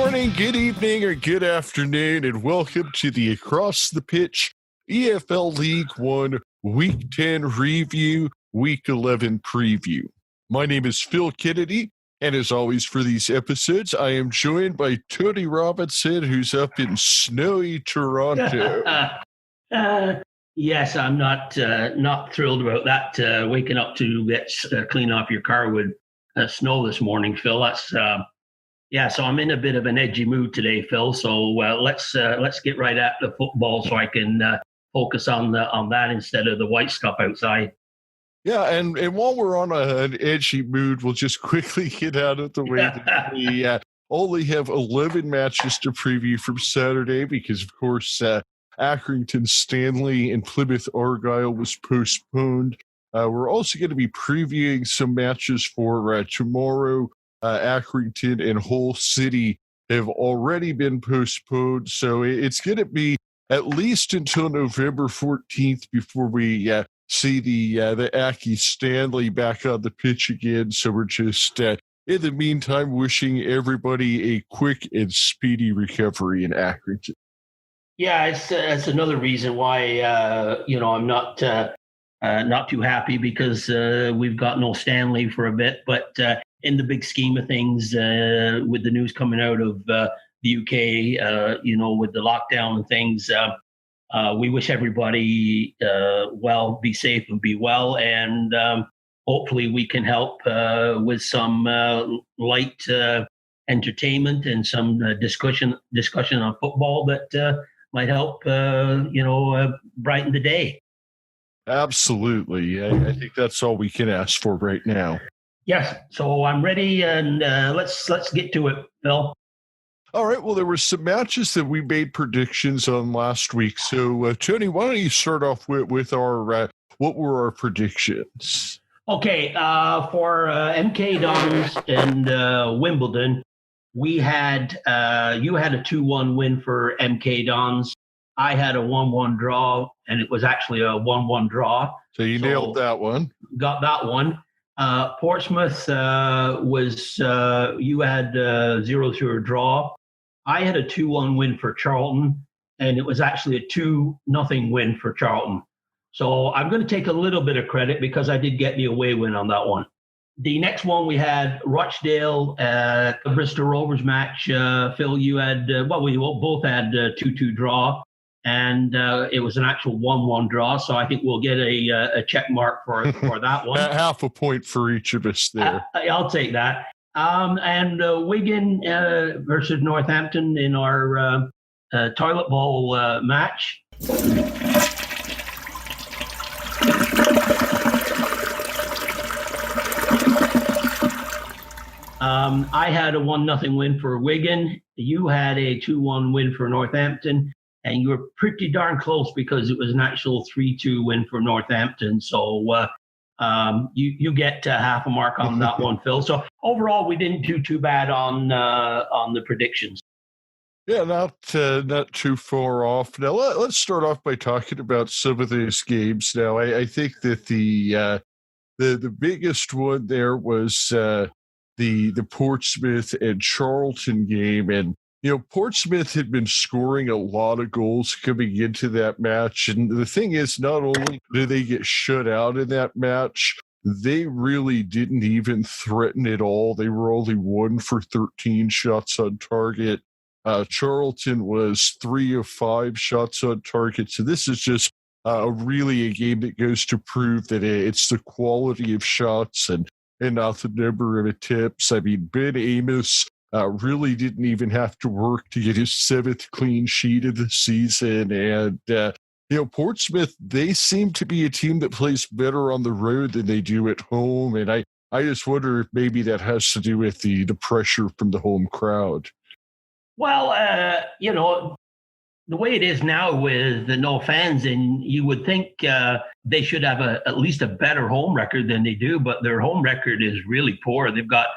morning, good evening, or good afternoon, and welcome to the Across the Pitch EFL League One Week 10 review, Week 11 preview. My name is Phil Kennedy, and as always for these episodes, I am joined by Tony Robinson, who's up in snowy Toronto. Yes, I'm not thrilled about that. Waking up to get clean off your car with snow this morning, Phil. That's so I'm in a bit of an edgy mood today, Phil. So let's get right at the football so I can focus on that instead of the white stuff outside. Yeah, and while we're on an edgy mood, we'll just quickly get out of the way that we only have 11 matches to preview from Saturday because, of course, Accrington Stanley and Plymouth Argyle was postponed. We're also going to be previewing some matches for tomorrow. Accrington and Hull City have already been postponed, so it's going to be at least until November 14th before we see the Ackie Stanley back on the pitch again. So we're just, in the meantime, wishing everybody a quick and speedy recovery in Accrington. Yeah, it's another reason why I'm not too happy because we've got no Stanley for a bit. But in the big scheme of things, with the news coming out of the UK, with the lockdown and things, we wish everybody well, be safe and be well, and hopefully we can help with some light entertainment and some discussion on football that might help, brighten the day. Absolutely. I think that's all we can ask for right now. Yes. So I'm ready, and let's get to it, Phil. All right. Well, there were some matches that we made predictions on last week. So, Tony, why don't you start off with our what were our predictions? Okay. For MK Dons and Wimbledon, we had you had a 2-1 win for MK Dons. I had a 1-1 draw, and it was actually a 1-1 draw. So you nailed that one. Got that one. Portsmouth was you had 0-0 draw. I had a 2-1 win for Charlton, and it was actually a 2-0 win for Charlton. So I'm going to take a little bit of credit because I did get the away win on that one. The next one we had Rochdale, Bristol Rovers match. Phil, you had we both had 2-2 draw, and it was an actual 1-1 draw. So I think we'll get a check mark for that one. Half a point for each of us there. I'll take that. And Wigan versus Northampton in our toilet bowl match. I had a 1-0 win for Wigan. You had a 2-1 win for Northampton, and you were pretty darn close because it was an actual 3-2 win for Northampton. So you get half a mark on that one, Phil. So overall, we didn't do too bad on the predictions. Yeah, not too far off. Now let's start off by talking about some of those games. Now I think that the biggest one there was the Portsmouth and Charlton game, and Portsmouth had been scoring a lot of goals coming into that match. And the thing is, not only did they get shut out in that match, they really didn't even threaten at all. They were only 1 for 13 shots on target. Charlton was 3 of 5 shots on target. So this is just really a game that goes to prove that it's the quality of shots and not the number of attempts. I mean, Ben Amos really didn't even have to work to get his 7th clean sheet of the season. And, Portsmouth, they seem to be a team that plays better on the road than they do at home. And I just wonder if maybe that has to do with the pressure from the home crowd. Well, the way it is now with the no fans, and you would think they should have at least a better home record than they do, but their home record is really poor. They've got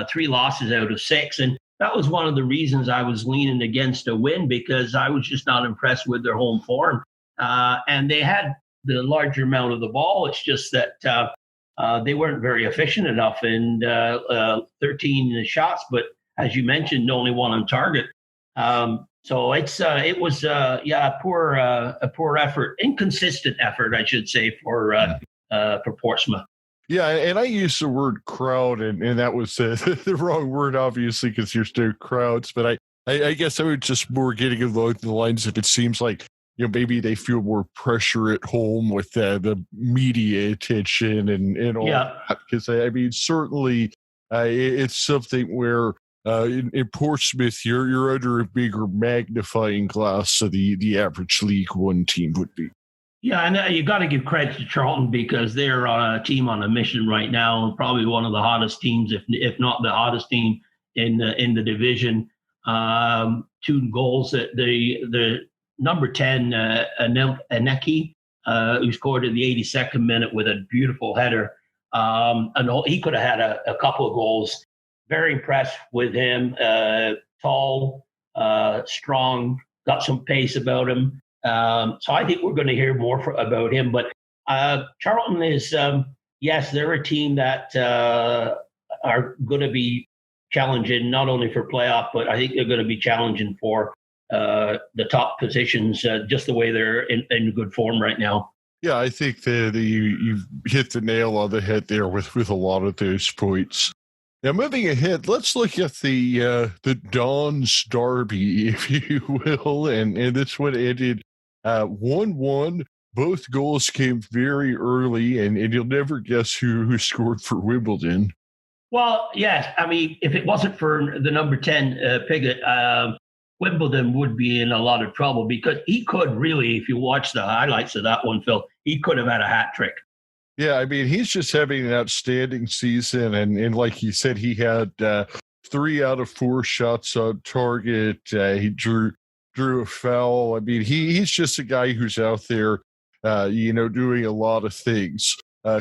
3 losses out of 6, and that was one of the reasons I was leaning against a win, because I was just not impressed with their home form. And they had the larger amount of the ball. It's just that they weren't very efficient enough in 13 shots, but as you mentioned, only one on target. So it was a poor effort, inconsistent effort, I should say, for Portsmouth. Yeah, and I used the word crowd, and that was the wrong word, obviously, because you're still crowds. But I guess I was just more getting along the lines of it seems like, maybe they feel more pressure at home with the media attention and all Yeah. that. Because, I mean, certainly it's something where in Portsmouth, you're under a bigger magnifying glass of the average League One team would be. Yeah, and you got to give credit to Charlton because they're on a team on a mission right now, probably one of the hottest teams, if not the hottest team in the division. 2 goals at the number 10 Aneki, who scored in the 82nd minute with a beautiful header. And he could have had a couple of goals. Very impressed with him. Tall, strong, got some pace about him. So I think we're going to hear more about him. But Charlton is, yes, they're a team that are going to be challenging not only for playoff, but I think they're going to be challenging for the top positions, just the way they're in good form right now. Yeah, I think that you've hit the nail on the head there with a lot of those points. Now, moving ahead, let's look at the Dons Derby, if you will, and this one ended 1-1. Both goals came very early, and you'll never guess who scored for Wimbledon. Well, yes. I mean, if it wasn't for the number 10 Piggott, Wimbledon would be in a lot of trouble because he could really, if you watch the highlights of that one, Phil, he could have had a hat trick. Yeah, I mean, he's just having an outstanding season, and like you said, he had 3 out of 4 shots on target. He drew a foul. I mean, he's just a guy who's out there, doing a lot of things.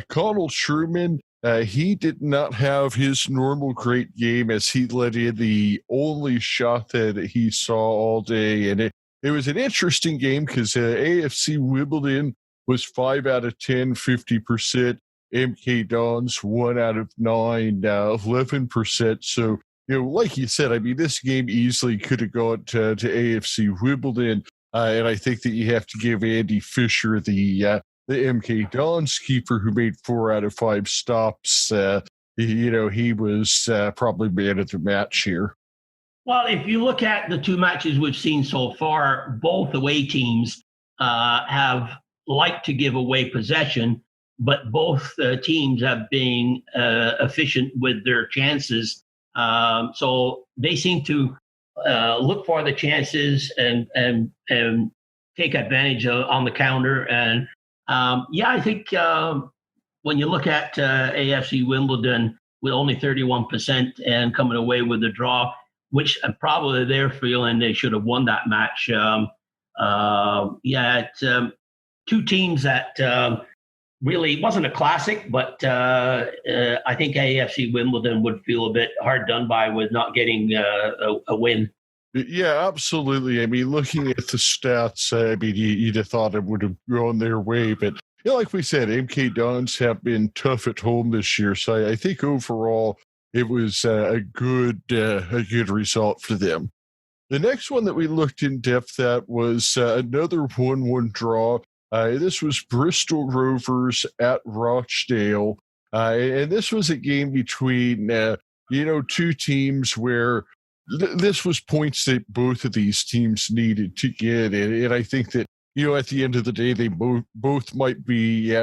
Connell Sherman, he did not have his normal great game as he let in the only shot that he saw all day, and it was an interesting game because AFC Wimbledon was 5 out of 10, 50%. MK Dons, 1 out of 9, 11%. So, like you said, I mean, this game easily could have gone to AFC Wimbledon. And I think that you have to give Andy Fisher, the MK Dons keeper who made 4 out of 5 stops. He was probably man of the match here. Well, if you look at the 2 matches we've seen so far, both away teams have liked to give away possession, but both teams have been efficient with their chances. So they seem to look for the chances and take advantage on the counter. And I think when you look at AFC Wimbledon with only 31% and coming away with a draw, which probably they're feeling they should have won that match. It's 2 teams that really wasn't a classic, but I think AFC Wimbledon would feel a bit hard done by with not getting a win. Yeah, absolutely. I mean, looking at the stats, I mean, you'd have thought it would have gone their way, but like we said, MK Dons have been tough at home this year, so I think overall it was a good result for them. The next one that we looked in depth at was another 1-1 draw. This was Bristol Rovers at Rochdale, and this was a game between 2 teams where this was points that both of these teams needed to get, and I think that at the end of the day they both might be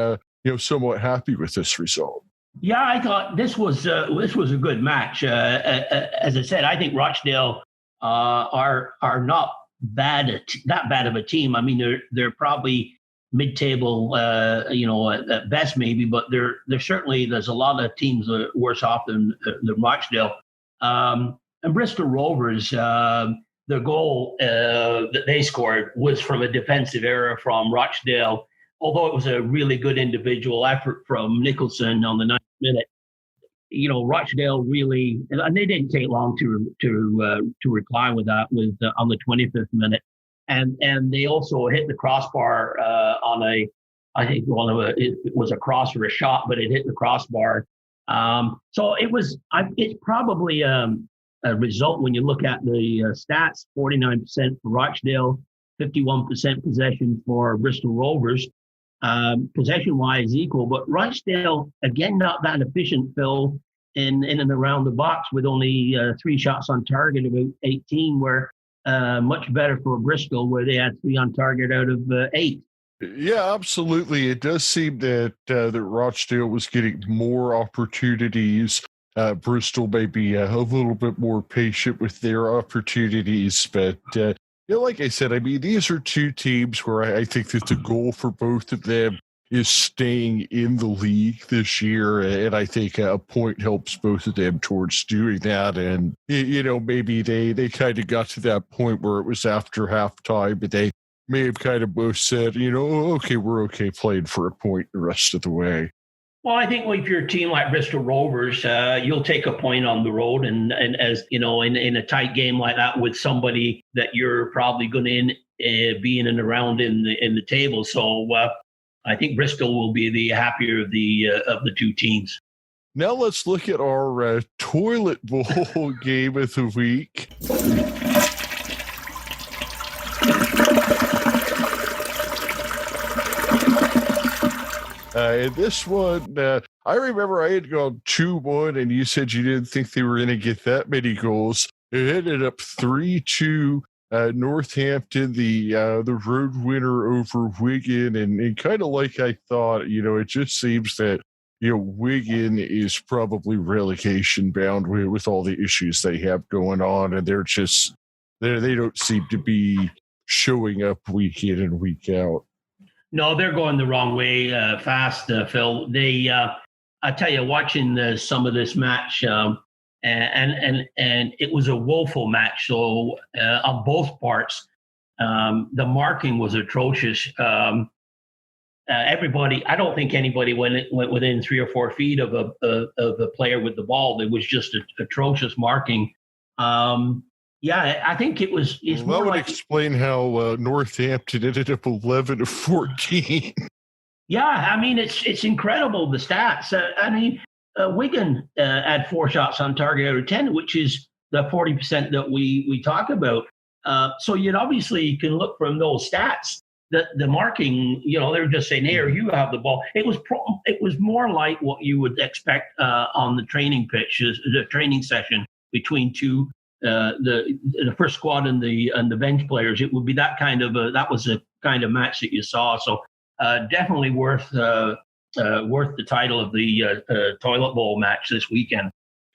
somewhat happy with this result. Yeah, I thought this was a good match. As I said, I think Rochdale are not that bad of a team. I mean, they're probably mid-table, at best maybe, but they're certainly there's a lot of teams that are worse off than Rochdale. And Bristol Rovers, the goal that they scored was from a defensive error from Rochdale. Although it was a really good individual effort from Nicholson on the 9th minute, Rochdale really, and they didn't take long to reply with that on the 25th minute, and they also hit the crossbar on I think it was a cross or a shot, but it hit the crossbar. So it's probably result when you look at the stats. 49% for Rochdale, 51% possession for Bristol Rovers. Possession-wise equal, but Rochdale, again, not that efficient, Phil, in and around the box with only 3 shots on target, about 18, where much better for Bristol, where they had 3 on target out of 8. Yeah, absolutely. It does seem that that Rochdale was getting more opportunities. Bristol may be a little bit more patient with their opportunities, but like I said, I mean, these are 2 teams where I think that the goal for both of them is staying in the league this year, and I think a point helps both of them towards doing that. And maybe they kind of got to that point where it was after halftime, but they may have kind of both said, okay, we're okay playing for a point the rest of the way. Well, I think if you're a team like Bristol Rovers, you'll take a point on the road, and as you know, in a tight game like that with somebody that you're probably going to be in and around in the table. So I think Bristol will be the happier of the 2 teams. Now let's look at our toilet bowl game of the week. In this one, I remember I had gone 2-1, and you said you didn't think they were going to get that many goals. It ended up 3-2. Northampton, the road winner over Wigan, and kind of like I thought, it just seems that Wigan is probably relegation bound with all the issues they have going on, and they don't seem to be showing up week in and week out. No, they're going the wrong way fast, Phil. I tell you, watching some of this match, and it was a woeful match. So on both parts, the marking was atrocious. Everybody, I don't think anybody went within 3 or 4 feet of a player with the ball. It was just atrocious marking. Yeah, I think it was. It's that would explain how Northampton ended up 11-14. Yeah, I mean it's incredible, the stats. Wigan had 4 shots on target out of 10, which is the 40% that we talk about. So you obviously can look from those stats that the marking. They were just saying, "Here, you have the ball." It was more like what you would expect on the training pitches, the training session between 2. The first squad and the bench players. It would be that was a kind of match that you saw. So definitely worth the title of the toilet bowl match this weekend.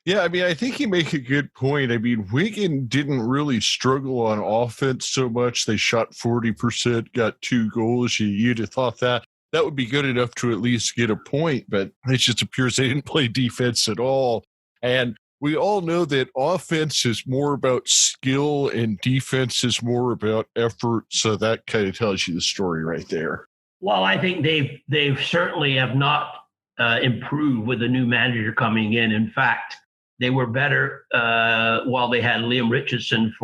Yeah, I mean, I think you make a good point. I mean, Wigan didn't really struggle on offense so much. They shot 40%, got 2 goals. You'd have thought that would be good enough to at least get a point, but it just appears they didn't play defense at all. And we all know that offense is more about skill and defense is more about effort. So that kind of tells you the story right there. Well, I think they've certainly have not improved with the new manager coming in. In fact, they were better while they had Liam Richardson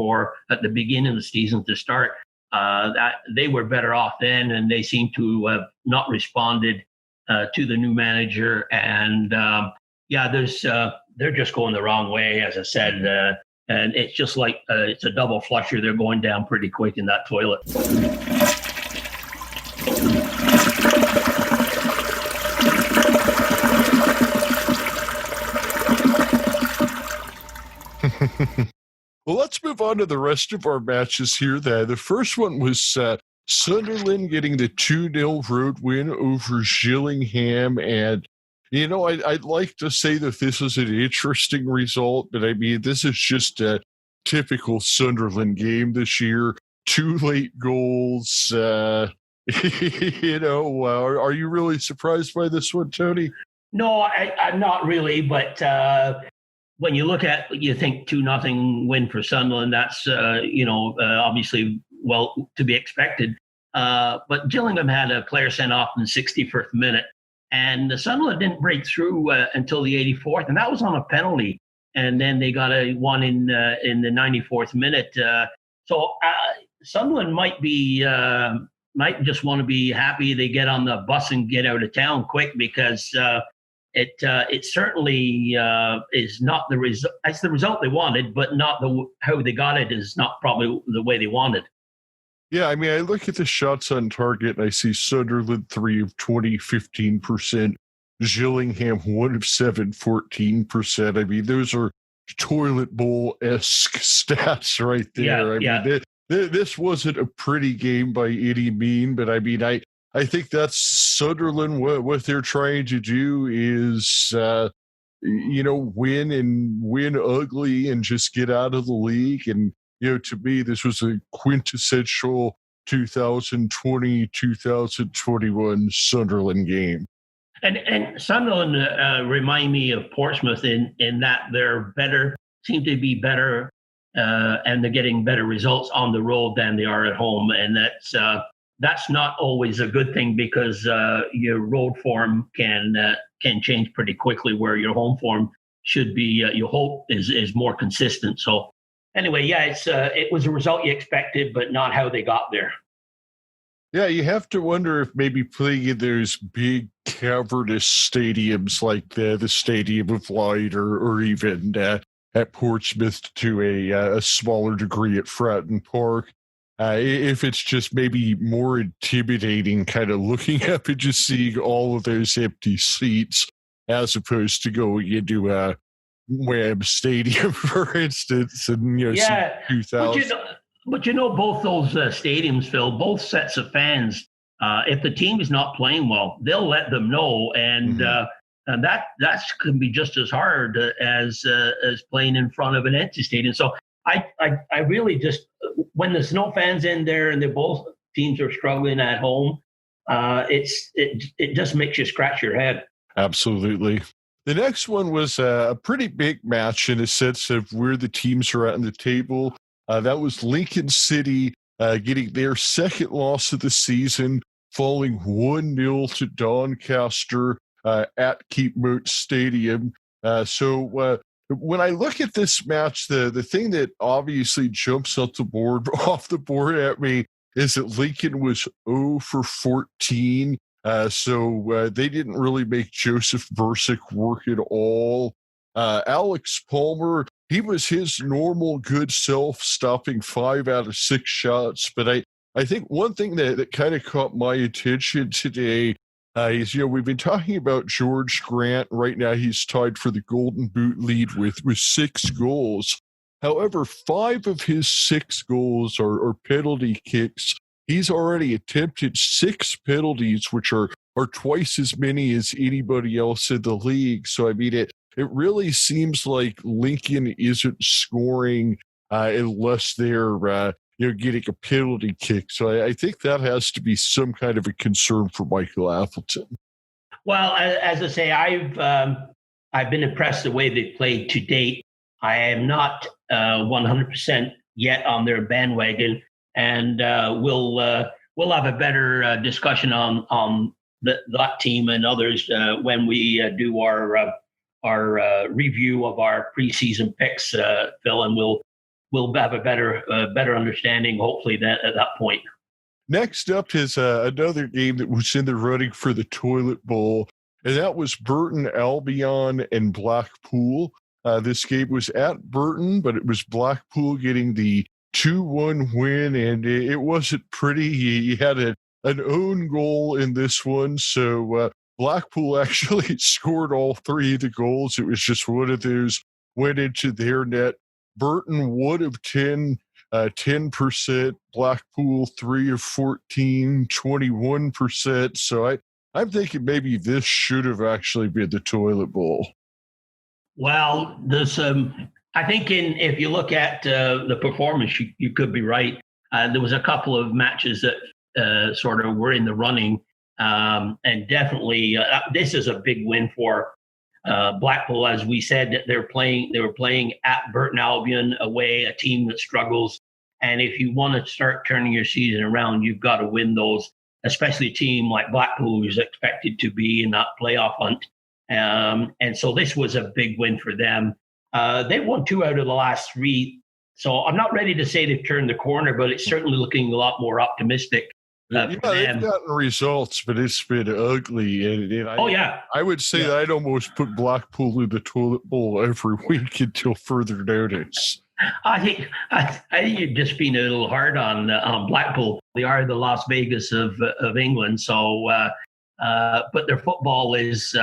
at the beginning of the season to start. That they were better off then, and they seem to have not responded to the new manager. And they're just going the wrong way, as I said. And it's just like it's a double flusher. They're going down pretty quick in that toilet. Well, let's move on to the rest of our matches here. The first one was Sunderland getting the 2-0 road win over Gillingham. And, I'd like to say that this is an interesting result, but I mean, this is just a typical Sunderland game this year. 2 late goals. Are you really surprised by this one, Tony? No, I'm not really, but when you look at, you think 2-0 win for Sunderland, that's, obviously, well, to be expected. But Gillingham had a player sent off in the 61st minute, and the Sunderland didn't break through until the 84th, and that was on a penalty. And then they got one in the 94th minute. So Sunderland might just want to be happy they get on the bus and get out of town quick, because it certainly is not the result. It's the result they wanted, but not how they got it is not probably the way they wanted. Yeah, I mean, I look at the shots on target and I see Sunderland 3 of 20, 15%, Gillingham 1 of 7, 14%. I mean, those are toilet bowl-esque stats right there. Mean, this wasn't a pretty game by any mean, but I mean, I think that's Sunderland. What they're trying to do is, win ugly and just get out of the league. And, to me, this was a quintessential 2020, 2021 Sunderland game. And Sunderland remind me of Portsmouth in that they're better, seem to be better, and they're getting better results on the road than they are at home. And that's not always a good thing, because your road form can change pretty quickly, where your home form should be, you hope, is more consistent. So anyway, yeah, it was a result you expected, but not how they got there. Yeah, you have to wonder if maybe playing in those big cavernous stadiums like the Stadium of Light, or even at Portsmouth to a smaller degree at Fratton Park, if it's just maybe more intimidating kind of looking up and just seeing all of those empty seats, as opposed to going into a Webb Stadium, for instance, and 2,000. But both those stadiums, Phil, both sets of fans, if the team is not playing well, they'll let them know, and that can be just as hard as playing in front of an empty stadium. So I really just, when there's no fans in there and both teams are struggling at home, it just makes you scratch your head. Absolutely. The next one was a pretty big match in a sense of where the teams are at in the table. That was Lincoln City getting their second loss of the season, falling 1-0 to Doncaster at Keepmoat Stadium. So when I look at this match, the thing that obviously jumps off the board at me is that Lincoln was 0 for 14. So they didn't really make Joseph Bursick work at all. Alex Palmer, he was his normal good self, stopping 5 out of 6 shots. But I think one thing that kind of caught my attention today is, we've been talking about George Grant. Right now he's tied for the Golden Boot lead with 6 goals. However, 5 of his 6 goals are penalty kicks. He's already attempted 6 penalties, which are twice as many as anybody else in the league. So, I mean, it really seems like Lincoln isn't scoring unless they're getting a penalty kick. So I think that has to be some kind of a concern for Michael Appleton. Well, as I say, I've been impressed the way they've played to date. I am not 100% yet on their bandwagon, and we'll have a better discussion on that team and others when we do our review of our preseason picks, Phil, and we'll have a better understanding, hopefully, that at that point. Next up is another game that was in the running for the Toilet Bowl, and that was Burton Albion and Blackpool. This game was at Burton, but it was Blackpool getting the 2-1 win, and it wasn't pretty. He had an own goal in this one, so Blackpool actually scored all 3 of the goals. It was just one of those went into their net. Burton 1 of 10, 10%. Blackpool 3 of 14, 21%. So I'm thinking maybe this should have actually been the Toilet Bowl. Well, there's I think if you look at the performance, you could be right. There was a couple of matches that sort of were in the running, and definitely this is a big win for Blackpool. As we said, they were playing at Burton Albion away, a team that struggles. And if you want to start turning your season around, you've got to win those, especially a team like Blackpool, who's expected to be in that playoff hunt. And so this was a big win for them. They won 2 out of the last 3. So I'm not ready to say they've turned the corner, but it's certainly looking a lot more optimistic Yeah, for they've them. gotten results, but it's been ugly. And Oh yeah, I would say yeah. that I'd almost put Blackpool in the toilet bowl every week until further notice. I think you're just being a little hard on Blackpool. They are the Las Vegas of England, so but their football is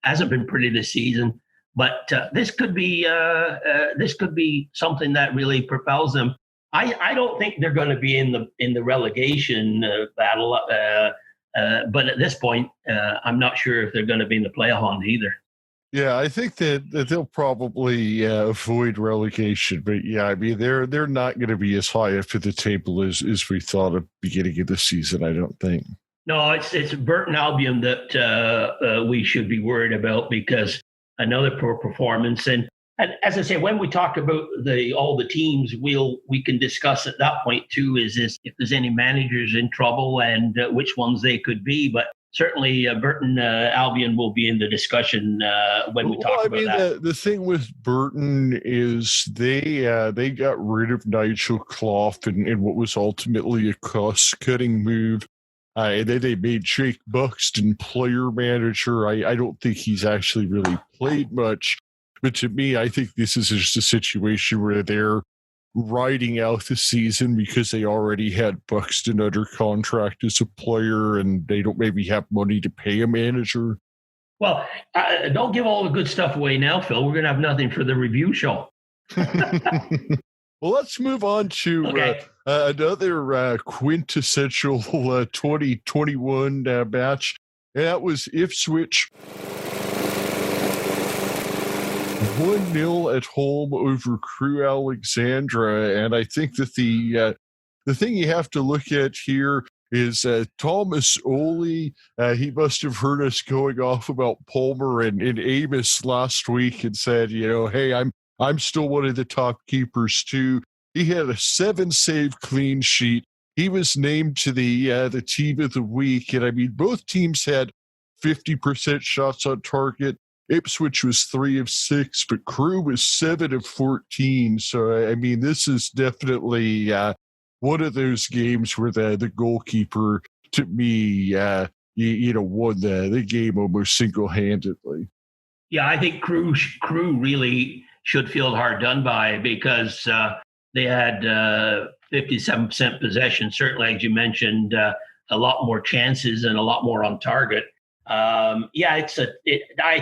hasn't been pretty this season. But this could be something that really propels them. I don't think they're going to be in the relegation battle, but at this point, I'm not sure if they're going to be in the playoff hunt either. Yeah, I think that they'll probably avoid relegation, but yeah, I mean they're not going to be as high up at the table as we thought at the beginning of the season. I don't think. No, it's Burton Albion that we should be worried about because another poor performance. And as I say, when we talk about all the teams, we can discuss at that point too. Is if there's any managers in trouble and which ones they could be, but. Certainly, Burton Albion will be in the discussion when we talk about that. The thing with Burton is they got rid of Nigel Clough in what was ultimately a cost-cutting move. And then they made Jake Buxton player manager. I don't think he's actually really played much. But to me, I think this is just a situation where they're riding out the season because they already had Buxton under contract as a player and they don't maybe have money to pay a manager. Well, don't give all the good stuff away now, Phil. We're going to have nothing for the review show. Well, let's move on to another quintessential 2021 match. That was Ipswich 1-0 at home over Crewe Alexandra. And I think that the thing you have to look at here is Thomas Ole. He must have heard us going off about Palmer and Amos last week and said, hey, I'm still one of the top keepers too. He had a 7-save clean sheet. He was named to the team of the week. And I mean, both teams had 50% shots on target. Ipswich was 3 of 6, but Crewe was 7 of 14. So, I mean, this is definitely one of those games where the goalkeeper, to me, won the game almost single-handedly. Yeah, I think Crewe really should feel hard done by because they had 57% possession. Certainly, as you mentioned, a lot more chances and a lot more on target. I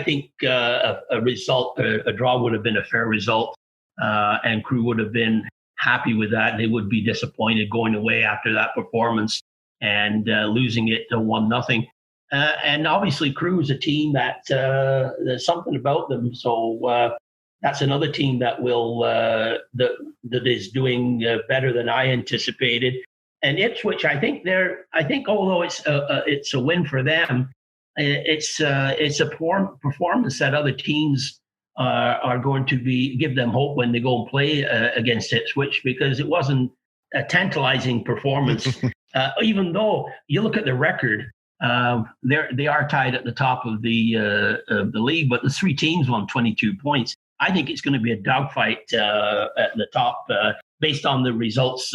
think a result, a draw would have been a fair result, and Crewe would have been happy with that. They would be disappointed going away after that performance and losing it to 1-0. And obviously, Crewe is a team that there's something about them. So that's another team that that is doing better than I anticipated. And Ipswich, I think although it's a win for them. It's a poor performance that other teams are going to give them hope when they go and play against Ipswich because it wasn't a tantalizing performance. Even though you look at the record, they are tied at the top of the league, but the 3 teams won 22 points. I think it's going to be a dogfight at the top based on the results.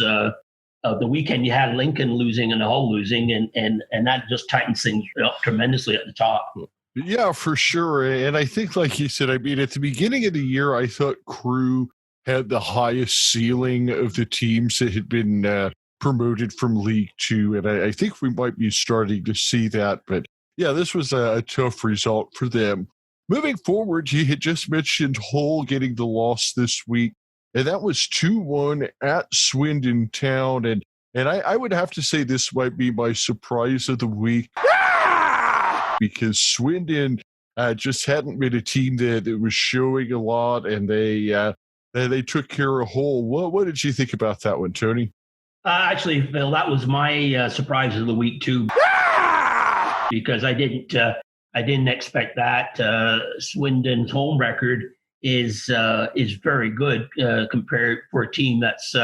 Of the weekend, you had Lincoln losing and Hull losing, and that just tightens things up tremendously at the top. Yeah, for sure. And I think, like you said, I mean, at the beginning of the year, I thought Crewe had the highest ceiling of the teams that had been promoted from League Two. And I think we might be starting to see that. But yeah, this was a tough result for them. Moving forward, you had just mentioned Hull getting the loss this week. And that was 2-1 at Swindon Town. And I would have to say this might be my surprise of the week because Swindon just hadn't been a team that was showing a lot, and they took care of Hull. What did you think about that one, Tony? Actually, Phil, that was my surprise of the week too, because I didn't expect that. Swindon's home record is very good compared for a team that's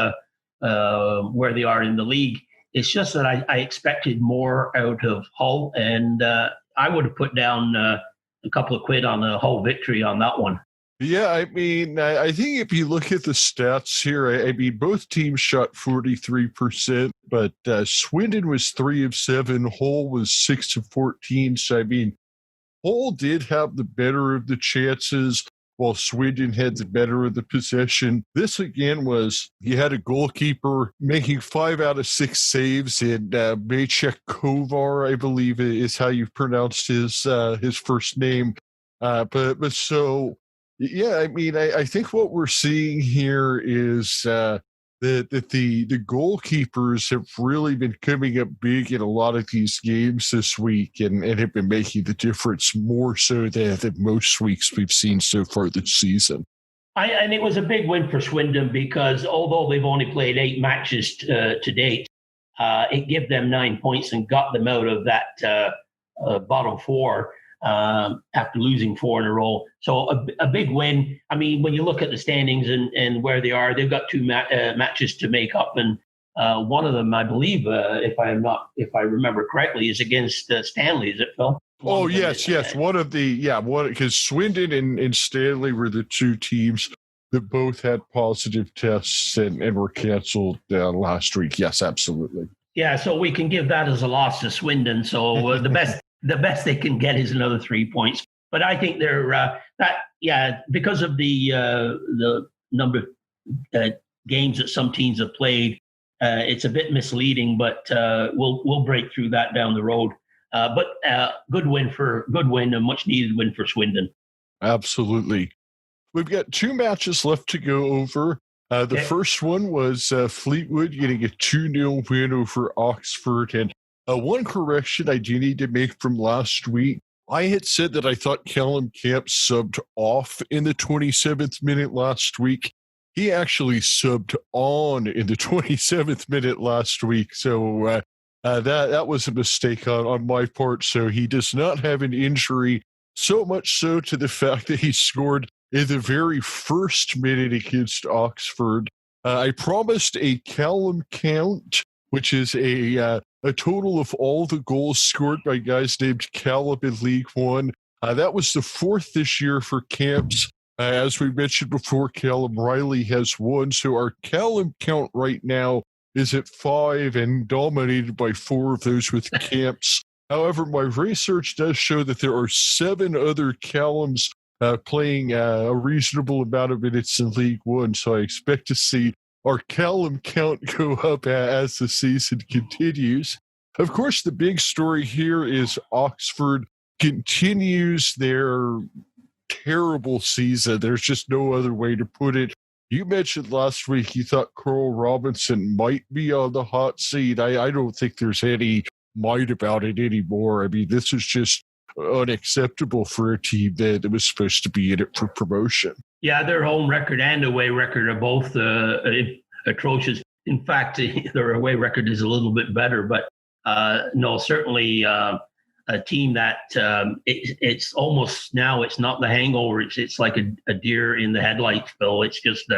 where they are in the league. It's just that I expected more out of Hull, and I would have put down a couple of quid on a Hull victory on that one. Yeah, I mean, I think if you look at the stats here, I mean, both teams shot 43%, but Swindon was 3 of 7, Hull was 6 of 14. So, I mean, Hull did have the better of the chances, while Swindon had the better of the possession. This again was you had a goalkeeper making 5 out of 6 saves in Maciek Kovar, I believe is how you pronounced his first name. But so yeah, I mean, I think what we're seeing here is that the goalkeepers have really been coming up big in a lot of these games this week and have been making the difference more so than most weeks we've seen so far this season. And it was a big win for Swindon because although they've only played 8 matches to date, it gave them 9 points and got them out of that bottom four after losing 4 in a row. So a big win. I mean, when you look at the standings and where they are, they've got 2 matches to make up, and one of them, I believe, if I remember correctly, is against Stanley. Is it, Phil? Oh, yes. One of the, because Swindon and Stanley were the 2 teams that both had positive tests and were canceled last week. Yes, absolutely. Yeah, so we can give that as a loss to Swindon. So the best they can get is another 3 points. But I think they're because of the number of games that some teams have played, it's a bit misleading. But we'll break through that down the road. But good win, a much needed win for Swindon. Absolutely. We've got 2 matches left to go over. The first one was Fleetwood getting a 2-0 win over Oxford. And one correction I do need to make from last week. I had said that I thought Callum Camp subbed off in the 27th minute last week. He actually subbed on in the 27th minute last week. So that was a mistake on my part. So he does not have an injury, so much so to the fact that he scored in the very first minute against Oxford. I promised a Callum count, which is a total of all the goals scored by guys named Callum in League One. That was the 4th this year for Camps. As we mentioned before, Callum Riley has 1. So our Callum count right now is at 5 and dominated by 4 of those with Camps. However, my research does show that there are 7 other Callums playing a reasonable amount of minutes in League One. So I expect to see our Callum count go up as the season continues. Of course, the big story here is Oxford continues their terrible season. There's just no other way to put it. You mentioned last week you thought Carl Robinson might be on the hot seat. I don't think there's any might about it anymore. I mean, this is just unacceptable for a team that was supposed to be in it for promotion. Yeah, their home record and away record are both atrocious. In fact, their away record is a little bit better, but no, certainly a team that it's almost now it's not the hangover. It's like a deer in the headlights, Phil. It's just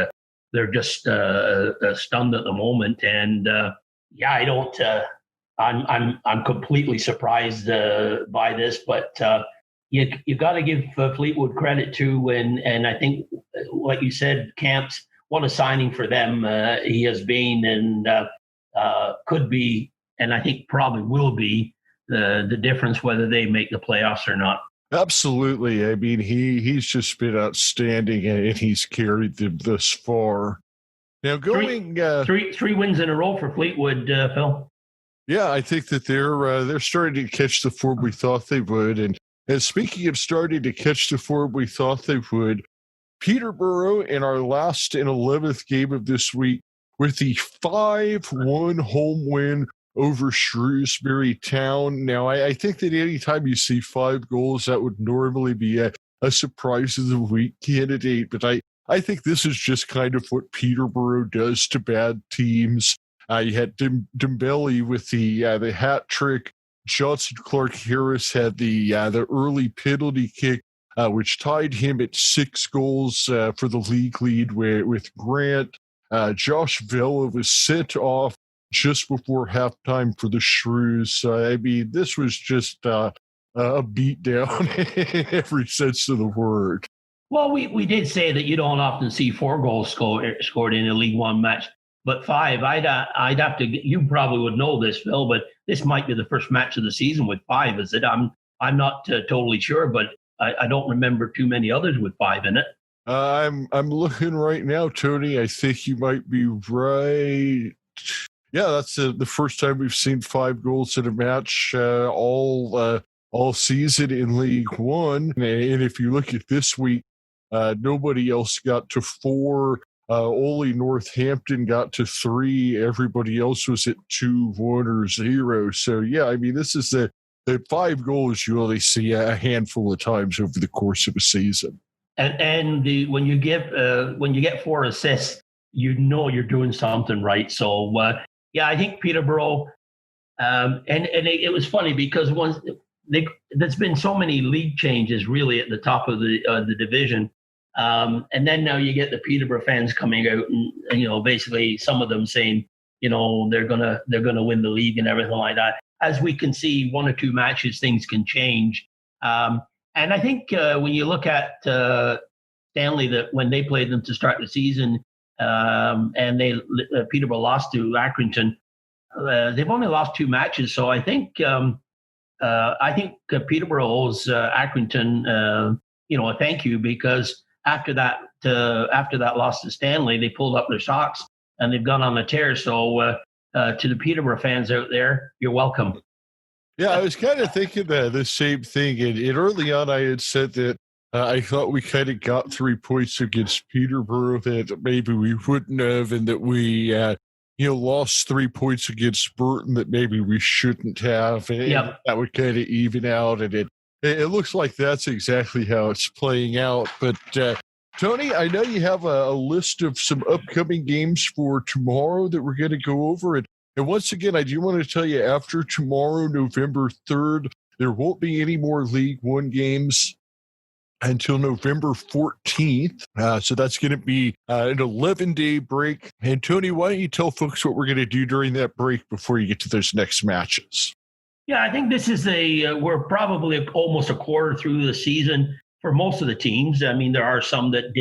they're just stunned at the moment, and I don't. I'm completely surprised by this, but you got to give Fleetwood credit too, and I think, like you said, Camps, what a signing for them he has been, and could be, and I think probably will be the difference whether they make the playoffs or not. Absolutely. I mean, he's just been outstanding, and he's carried them this far. Now, going three wins in a row for Fleetwood, Phil. Yeah, I think that they're starting to catch the form we thought they would. And speaking of starting to catch the form we thought they would, Peterborough in our last and 11th game of this week with the 5-1 home win over Shrewsbury Town. Now, I think that anytime you see 5 goals, that would normally be a surprise of the week candidate. But I think this is just kind of what Peterborough does to bad teams. You had Dembele with the hat trick. Johnson Clark Harris had the early penalty kick, which tied him at 6 goals for the league lead with Grant. Josh Vela was sent off just before halftime for the Shrews. I mean, this was just a beatdown in every sense of the word. Well, we did say that you don't often see 4 goals scored in a League One match, but 5. I'd have to. You probably would know this, Phil, but this might be the first match of the season with 5. Is it? I'm not totally sure, but I don't remember too many others with 5 in it. I'm looking right now, Tony. I think you might be right. Yeah, that's the first time we've seen 5 goals in a match all season in League One. And if you look at this week, nobody else got to 4. Only Northampton got to 3. Everybody else was at 2, 1, or 0. So yeah, I mean, this is the 5 goals you only see a handful of times over the course of a season. And when you get 4 assists, you know you're doing something right. So yeah, I think Peterborough, and it was funny because there's been so many league changes really at the top of the division, and then now you get the Peterborough fans coming out and basically some of them saying they're gonna win the league and everything like that. As we can see, 1 or 2 matches things can change. And I think when you look at Stanley, that when they played them to start the season, and Peterborough lost to Accrington, they've only lost 2 matches. So I think Peterborough owes Accrington, a thank you, because after that loss to Stanley, they pulled up their socks and they've gone on a tear. So to the Peterborough fans out there, you're welcome. Yeah, I was kind of thinking the same thing. And early on, I had said that I thought we kind of got 3 points against Peterborough that maybe we wouldn't have, and that we, lost 3 points against Burton that maybe we shouldn't have. And that would kind of even out. And it looks like that's exactly how it's playing out. But Tony, I know you have a list of some upcoming games for tomorrow that we're going to go over. And once again, I do want to tell you, after tomorrow, November 3rd, there won't be any more League One games until November 14th. So that's going to be an 11-day break. And Tony, why don't you tell folks what we're going to do during that break before you get to those next matches? Yeah, I think this is we're probably almost a quarter through the season for most of the teams. I mean, there are some that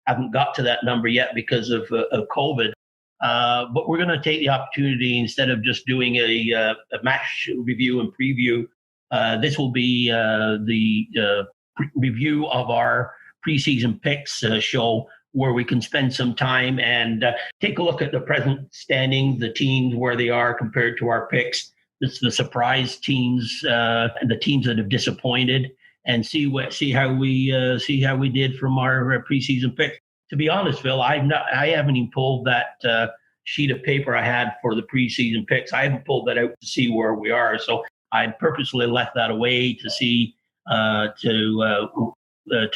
haven't got to that number yet because of COVID. But we're going to take the opportunity, instead of just doing a match review and preview, this will be the review of our preseason picks show, where we can spend some time and take a look at the present standing, the teams, where they are compared to our picks. It's the surprise teams and the teams that have disappointed, and see how we did from our preseason pick. To be honest, Phil, I haven't even pulled that sheet of paper I had for the preseason picks. I haven't pulled that out to see where we are. So I purposely left that away to see to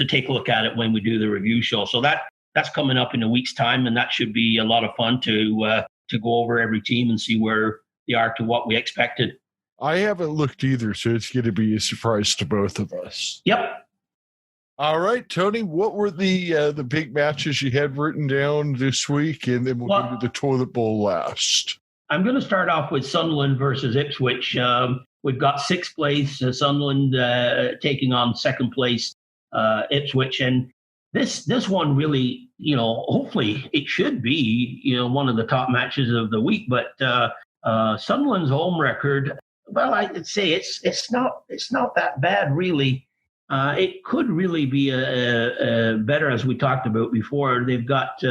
take a look at it when we do the review show. So that's coming up in a week's time, and that should be a lot of fun to go over every team and see where they are to what we expected. I haven't looked either, so it's going to be a surprise to both of us. Yep. All right, Tony, what were the big matches you had written down this week? And then we'll go to the toilet bowl last. I'm going to start off with Sunderland versus Ipswich. We've got 6th place, Sunderland taking on 2nd place, Ipswich. And this one really, hopefully it should be, one of the top matches of the week. But Sunderland's home record, well, I'd say it's not that bad, really. It could really be a better, as we talked about before. They've got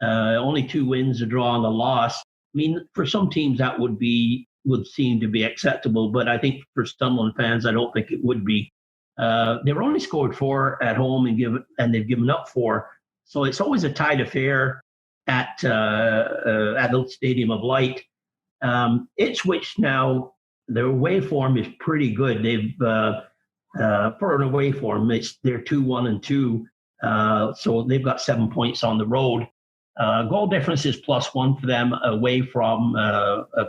only 2 wins, a draw, and a loss. I mean, for some teams that would seem to be acceptable, but I think for Sunderland fans, I don't think it would be. They've only scored 4 at home and they've given up 4, so it's always a tight affair at the Stadium of Light. Ipswich now, their away form is pretty good. They've for an away form, they're 2-1-2, so they've got 7 points on the road. Goal difference is +1 for them away from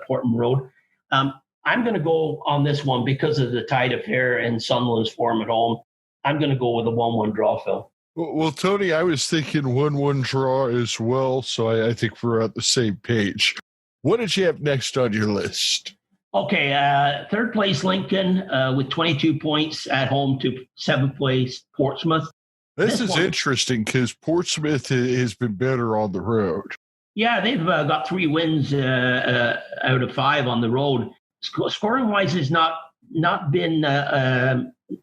Portman Road. I'm going to go on this one because of the tight affair and Sunderland's form at home. I'm going to go with a 1-1 draw, Phil. Well, Tony, I was thinking 1-1 draw as well, so I think we're on the same page. What did you have next on your list? Okay, 3rd place Lincoln with 22 points at home to 7th place Portsmouth. This is interesting because Portsmouth has been better on the road. Yeah, they've got 3 wins out of 5 on the road. Scoring wise, has not been.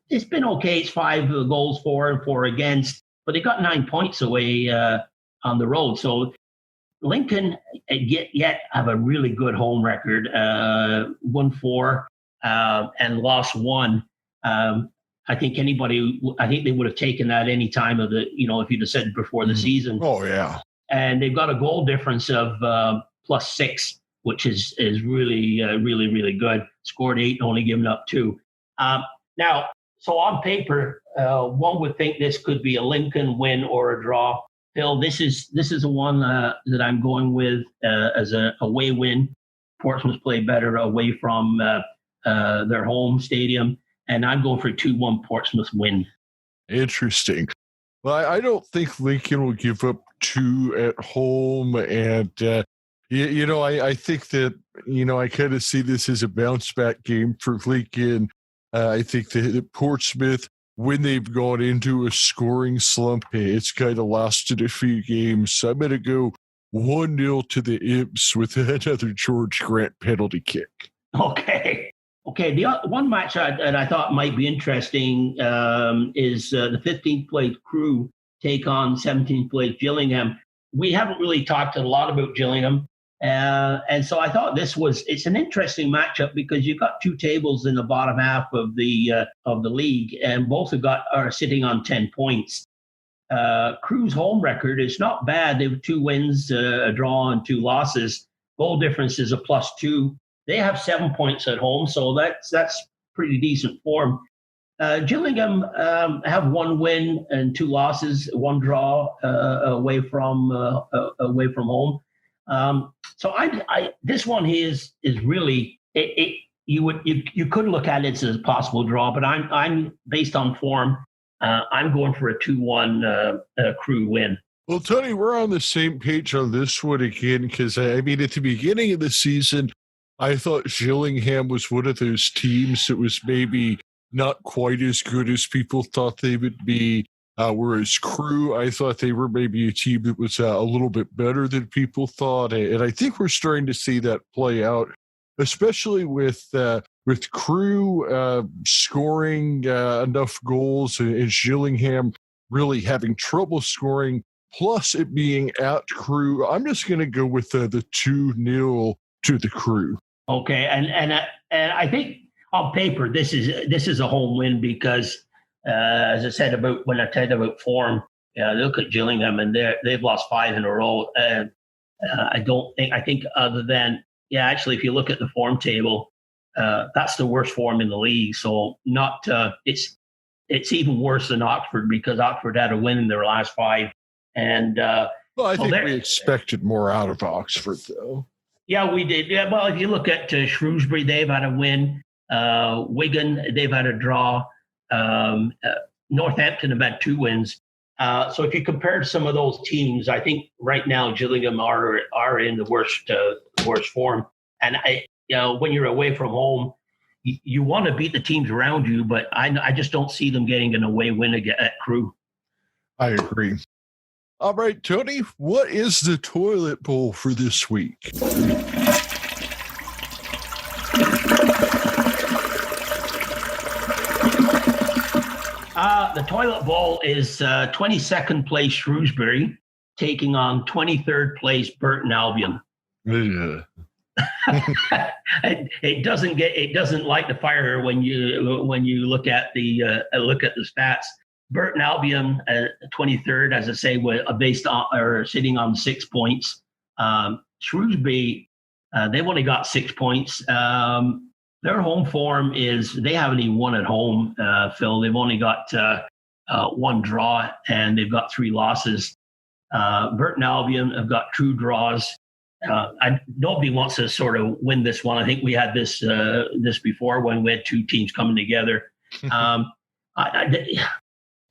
It's been okay. It's 5 goals for and 4 against, but they got 9 points away on the road. So Lincoln yet have a really good home record. Won 4 and lost 1. I think they would have taken that any time of the, if you'd have said before the season. Oh, yeah. And they've got a goal difference of +6, which is really, really, really good. Scored 8 and only given up 2. Now, so on paper, one would think this could be a Lincoln win or a draw. Phil, this is the one that I'm going with as a away win. Portsmouth play better away from their home stadium, and I'm going for a 2-1 Portsmouth win. Interesting. Well, I don't think Lincoln will give up 2 at home, and I think that I kind of see this as a bounce back game for Lincoln. I think that Portsmouth, when they've gone into a scoring slump, it's kind of lasted a few games. So I'm going to go 1-0 to the Imps with another George Grant penalty kick. Okay. The one match that I thought might be interesting is the 15th place Crew take on 17th place Gillingham. We haven't really talked a lot about Gillingham. And so I thought it's an interesting matchup because you've got 2 tables in the bottom half of the league, and both are sitting on 10 points. Crew's home record is not bad. They have 2 wins, a draw, and 2 losses. Goal difference is a +2. They have 7 points at home, so that's pretty decent form. Gillingham have 1 win and 2 losses, 1 draw away from home. So this one is really you could look at it as a possible draw, but I'm based on form. I'm going for a 2-1 Crew win. Well, Tony, we're on the same page on this one again because at the beginning of the season, I thought Gillingham was one of those teams that was maybe not quite as good as people thought they would be. Whereas Crew, I thought they were maybe a team that was a little bit better than people thought. And I think we're starting to see that play out, especially with Crew scoring enough goals and Gillingham really having trouble scoring, plus it being at Crew. I'm just going to go with the 2-0 to the Crew. Okay, and I think on paper this is a home win because as I said about form, look at Gillingham and they've lost 5 in a row. I think other than actually if you look at the form table, that's the worst form in the league. So not it's even worse than Oxford because Oxford had a win in their last 5. And I think we expected more out of Oxford though. Yeah, we did. Yeah, well, if you look at Shrewsbury, they've had a win. Wigan, they've had a draw. Northampton have had 2 wins. So if you compare some of those teams, I think right now Gillingham are in the worst form. And when you're away from home, you want to beat the teams around you, but I just don't see them getting an away win at Crew. I agree. All right, Tony, what is the toilet bowl for this week? The toilet bowl is 22nd place Shrewsbury taking on 23rd place Burton Albion. Yeah. It doesn't light the fire when you look at the stats. Burton Albion, 23rd, as I say, based on or sitting on 6 points. Shrewsbury, they've only got 6 points. Their home form is they haven't even won at home, Phil. They've only got 1 draw and they've got 3 losses. Burton Albion have got 2 draws. Nobody wants to sort of win this one. I think we had this before when we had 2 teams coming together.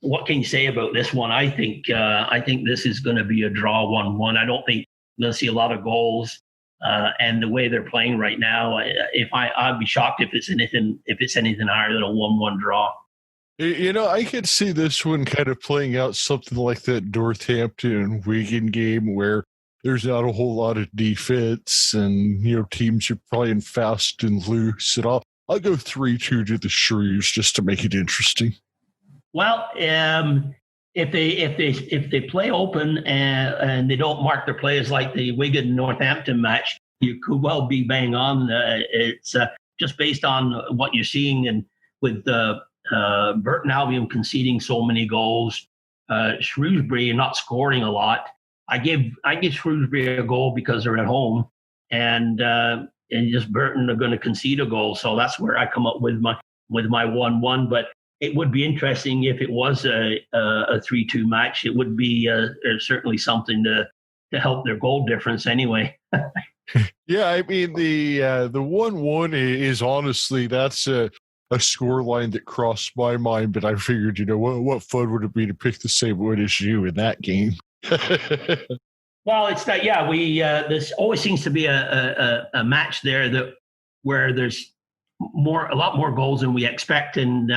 What can you say about this one? I think this is going to be a draw 1-1. I don't think they'll see a lot of goals, and the way they're playing right now, I'd be shocked if it's anything higher than a 1-1 draw. I could see this one kind of playing out something like that Northampton and Wigan game where there's not a whole lot of defense and, teams are playing fast and loose. And I'll go 3-2 to the Shrews just to make it interesting. Well, if they play open and they don't mark their players like the Wigan Northampton match, you could well be bang on. It's just based on what you're seeing, and with Burton Albion conceding so many goals, Shrewsbury not scoring a lot. I give Shrewsbury a goal because they're at home, and just Burton are going to concede a goal. So that's where I come up with my 1-1. But it would be interesting if it was a 3-2 match. It would be certainly something to help their goal difference anyway. Yeah, I mean the 1-1 is honestly that's a score line that crossed my mind, but I figured, what fun would it be to pick the same one as you in that game? Well, it's that, yeah. This always seems to be a match there where there's a lot more goals than we expect, and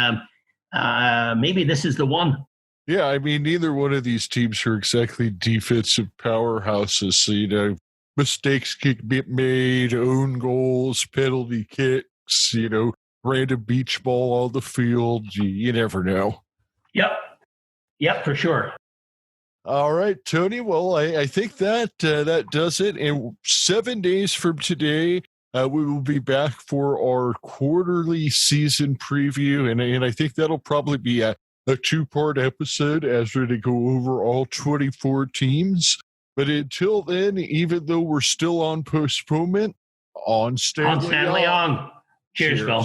maybe this is the one. Yeah, I mean, neither one of these teams are exactly defensive powerhouses, so mistakes can get made, own goals, penalty kicks, random beach ball on the field. You never know. Yep, for sure. All right, Tony. Well, I think that does it. And 7 days from today, we will be back for our quarterly season preview, and I think that'll probably be a 2-part episode as we're to go over all 24 teams. But until then, even though we're still on postponement, on Stanley on. Cheers, Phil.